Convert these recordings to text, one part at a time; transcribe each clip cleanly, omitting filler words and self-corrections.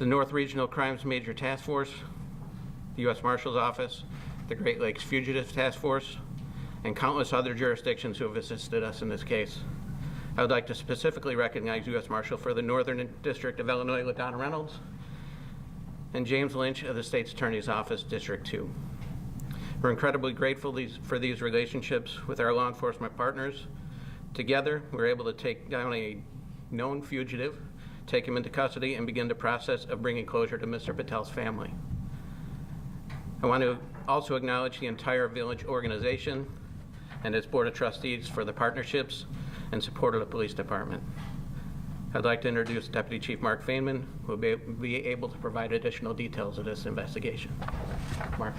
the North Regional Crimes Major Task Force, the U.S. Marshal's Office, the Great Lakes Fugitive Task Force, and countless other jurisdictions who have assisted us in this case. I would like to specifically recognize U.S. Marshal for the Northern District of Illinois, LaDonna Reynolds, and James Lynch of the State's Attorney's Office, District 2. We're incredibly grateful for these relationships with our law enforcement partners. Together, we're able to take down a known fugitive, take him into custody, and begin the process of bringing closure to Mr. Patel's family. I want to also acknowledge the entire Village organization and its Board of Trustees for the partnerships and support of the police department. I'd like to introduce Deputy Chief Mark Feynman, who will be able to provide additional details of this investigation. Mark.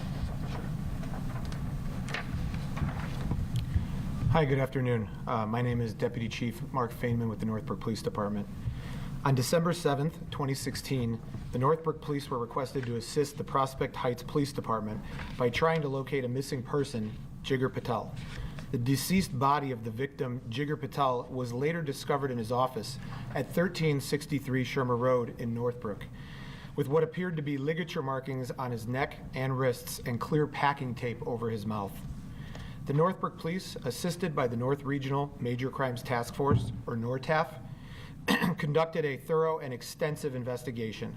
Hi, good afternoon. My name is Deputy Chief Mark Feynman with the Northbrook Police Department. On December 7th, 2016, the Northbrook Police were requested to assist the Prospect Heights Police Department by trying to locate a missing person, Jigar Patel. The deceased body of the victim, Jigar Patel, was later discovered in his office at 1363 Shermer Road in Northbrook, with what appeared to be ligature markings on his neck and wrists and clear packing tape over his mouth. The Northbrook Police, assisted by the North Regional Major Crimes Task Force, or NORTAF, conducted a thorough and extensive investigation.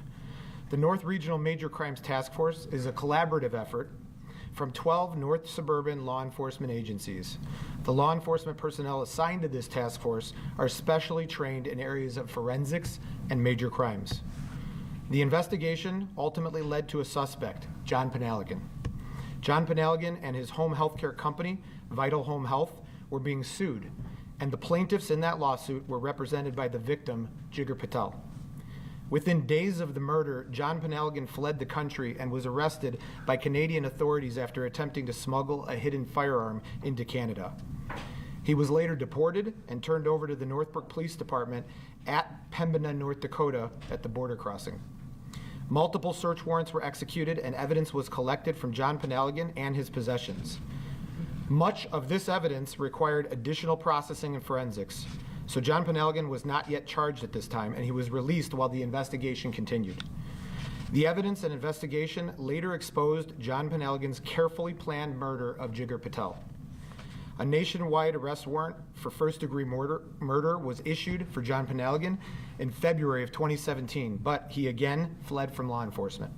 The North Regional Major Crimes Task Force is a collaborative effort from 12 North Suburban law enforcement agencies. The law enforcement personnel assigned to this task force are specially trained in areas of forensics and major crimes. The investigation ultimately led to a suspect, John Penaligan. John Penaligan and his home health care company, Vital Home Health, were being sued, and the plaintiffs in that lawsuit were represented by the victim, Jigar Patel. Within days of the murder, John Penaligan fled the country and was arrested by Canadian authorities after attempting to smuggle a hidden firearm into Canada. He was later deported and turned over to the Northbrook Police Department at Pembina, North Dakota, at the border crossing. Multiple search warrants were executed and evidence was collected from John Penaligan and his possessions. Much of this evidence required additional processing and forensics, so John Penaligan was not yet charged at this time, and he was released while the investigation continued. The evidence and investigation later exposed John Penaligan's carefully planned murder of Jigar Patel. A nationwide arrest warrant for first-degree murder was issued for John Penaligan in February of 2017, but he again fled from law enforcement.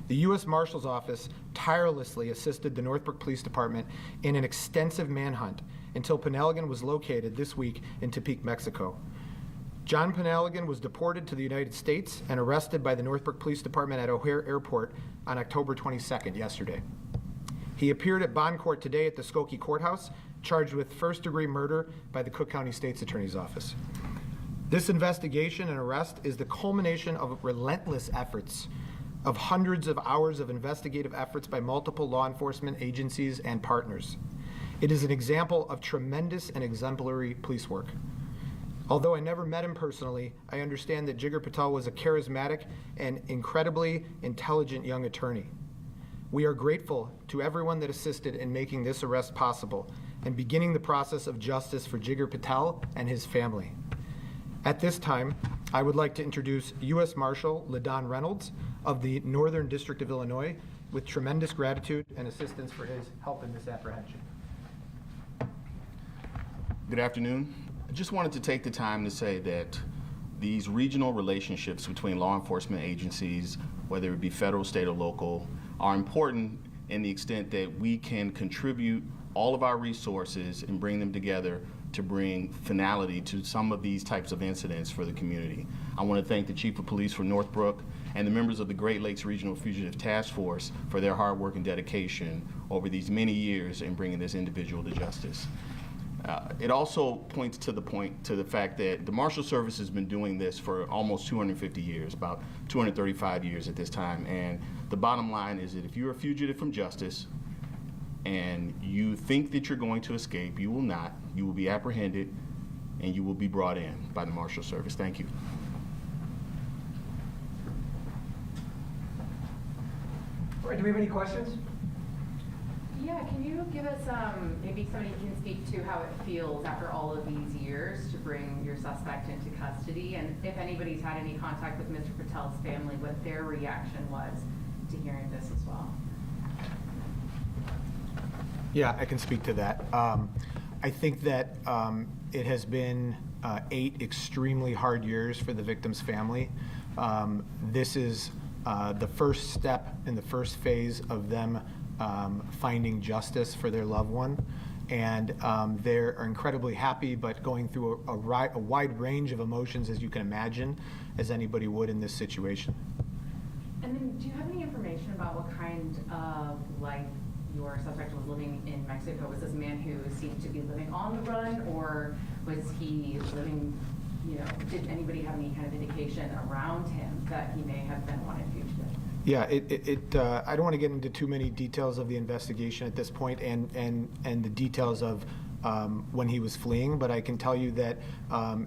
The U.S. Marshal's Office tirelessly assisted the Northbrook Police Department in an extensive manhunt until Penaligan was located this week in Tepic, Mexico. John Penaligan was deported to the United States and arrested by the Northbrook Police Department at O'Hare Airport on October 22nd, yesterday. He appeared at bond court today at the Skokie Courthouse, charged with first-degree murder by the Cook County State's Attorney's Office. This investigation and arrest is the culmination of relentless efforts of hundreds of hours of investigative efforts by multiple law enforcement agencies and partners. It is an example of tremendous and exemplary police work. Although I never met him personally, I understand that Jigar Patel was a charismatic and incredibly intelligent young attorney. We are grateful to everyone that assisted in making this arrest possible and beginning the process of justice for Jigar Patel and his family. At this time, I would like to introduce U.S. Marshal LaDonna Reynolds of the Northern District of Illinois with tremendous gratitude and assistance for his help in this apprehension. Good afternoon. I just wanted to take the time to say that these regional relationships between law enforcement agencies, whether it be federal, state, or local, are important in the extent that we can contribute all of our resources and bring them together to bring finality to some of these types of incidents for the community. I want to thank the Chief of Police for Northbrook and the members of the Great Lakes Regional Fugitive Task Force for their hard work and dedication over these many years in bringing this individual to justice. It also points to the fact that the Marshal Service has been doing this for almost 250 years, about 235 years at this time. And the bottom line is that if you're a fugitive from justice and you think that you're going to escape, you will not. You will be apprehended and you will be brought in by the Marshal Service. Thank you. All right, do we have any questions? Yeah, can you give us, maybe somebody can speak to how it feels after all of these years to bring your suspect into custody, and if anybody's had any contact with Mr. Patel's family, what their reaction was to hearing this as well? Yeah, I can speak to that. I think that it has been 8 extremely hard years for the victim's family. This is the first step in the first phase of them finding justice for their loved one. And they're incredibly happy, but going through a wide range of emotions, as you can imagine, as anybody would in this situation. And then, do you have any information about what kind of life your suspect was living in Mexico? Was this a man who seemed to be living on the run, or was he living, did anybody have any kind of indication around him that he may have been wanted fugitive? Yeah, I don't want to get into too many details of the investigation at this point and the details of when he was fleeing, but I can tell you that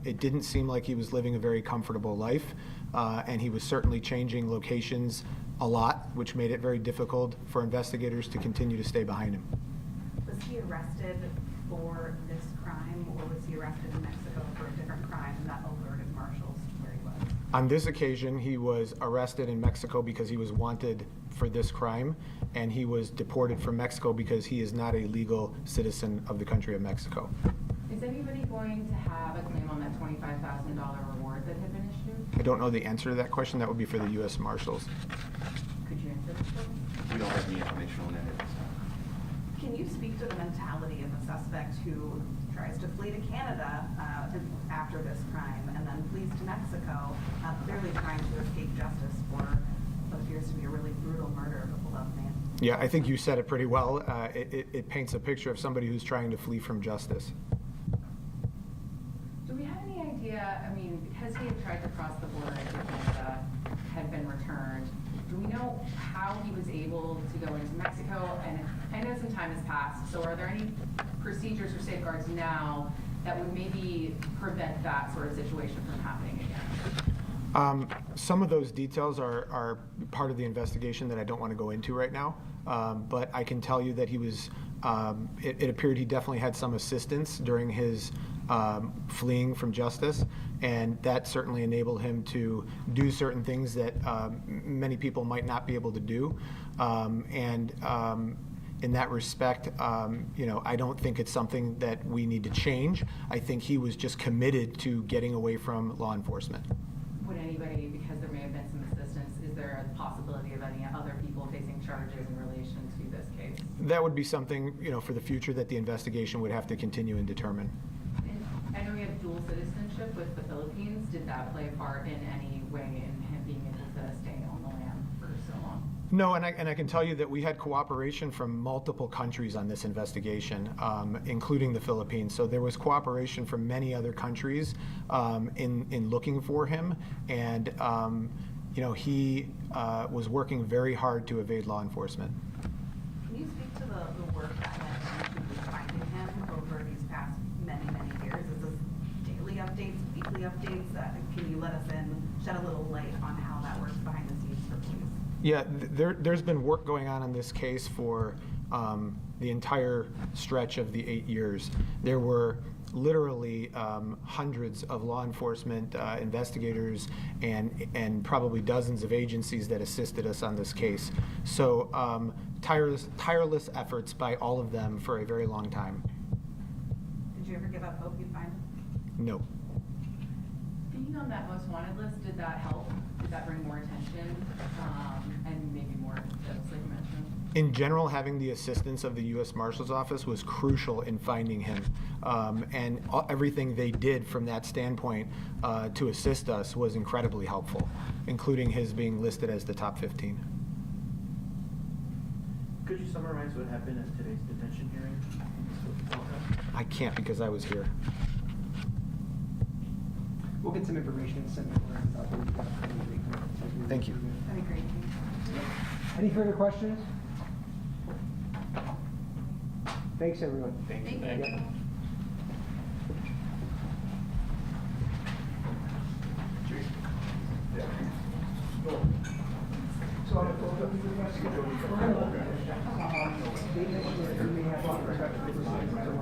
it didn't seem like he was living a very comfortable life, and he was certainly changing locations a lot, which made it very difficult for investigators to continue to stay behind him. Was he arrested for this crime, or was he arrested in Mexico for a different crime and that alerted Marshals where he was? On this occasion, he was arrested in Mexico because he was wanted for this crime, and he was deported from Mexico because he is not a legal citizen of the country of Mexico. Is anybody going to have a claim on that $25,000 reward that had been issued? I don't know the answer to that question. That would be for the U.S. Marshals. Could you answer this question? We don't have any information on that at this time. Can you speak to the mentality of a suspect who tries to flee to Canada after this crime and then flees to Mexico, clearly trying to escape justice for what appears to be a really brutal murder of a beloved man? Yeah, I think you said it pretty well. It paints a picture of somebody who's trying to flee from justice. Do we have any idea, because he had tried to cross the border to Canada, had been returned, do we know how he was able to go into Mexico? And I know some time has passed, so are there any procedures or safeguards now that would maybe prevent that sort of situation from happening again? Some of those details are part of the investigation that I don't want to go into right now, but I can tell you that he was, it appeared he definitely had some assistance during his fleeing from justice, and that certainly enabled him to do certain things that many people might not be able to do. In that respect, I don't think it's something that we need to change. I think he was just committed to getting away from law enforcement. Would anybody, because there may have been some assistance, is there a possibility of any other people facing charges in relation to this case? That would be something, for the future that the investigation would have to continue and determine. And I know he had dual citizenship with the Philippines. Did that play a part in any way in him being able to stay on the land for so long? No, and I can tell you that we had cooperation from multiple countries on this investigation, including the Philippines. So there was cooperation from many other countries in looking for him, and he was working very hard to evade law enforcement. Can you speak to the work that went into finding him over these past many years? Is this daily updates, weekly updates? Can you let us shed a little light on how that works behind the scenes for police? Yeah, there's been work going on this case for the entire stretch of the 8 years. There were literally hundreds of law enforcement investigators and probably dozens of agencies that assisted us on this case. So tireless efforts by all of them for a very long time. Did you ever give up hope you'd find him? No. Being on that most wanted list, did that help? Did that bring more attention and maybe more tips, like you mentioned? In general, having the assistance of the U.S. Marshal's Office was crucial in finding him. And everything they did from that standpoint to assist us was incredibly helpful, including his being listed as the top 15. Could you summarize what happened at today's detention hearing? I can't because I was here. We'll get some information and send it around. Thank you. That'd be great. Any further questions? Thanks, everyone. Thank you. Yeah. So, statement that you may have with respect to the proceedings. So,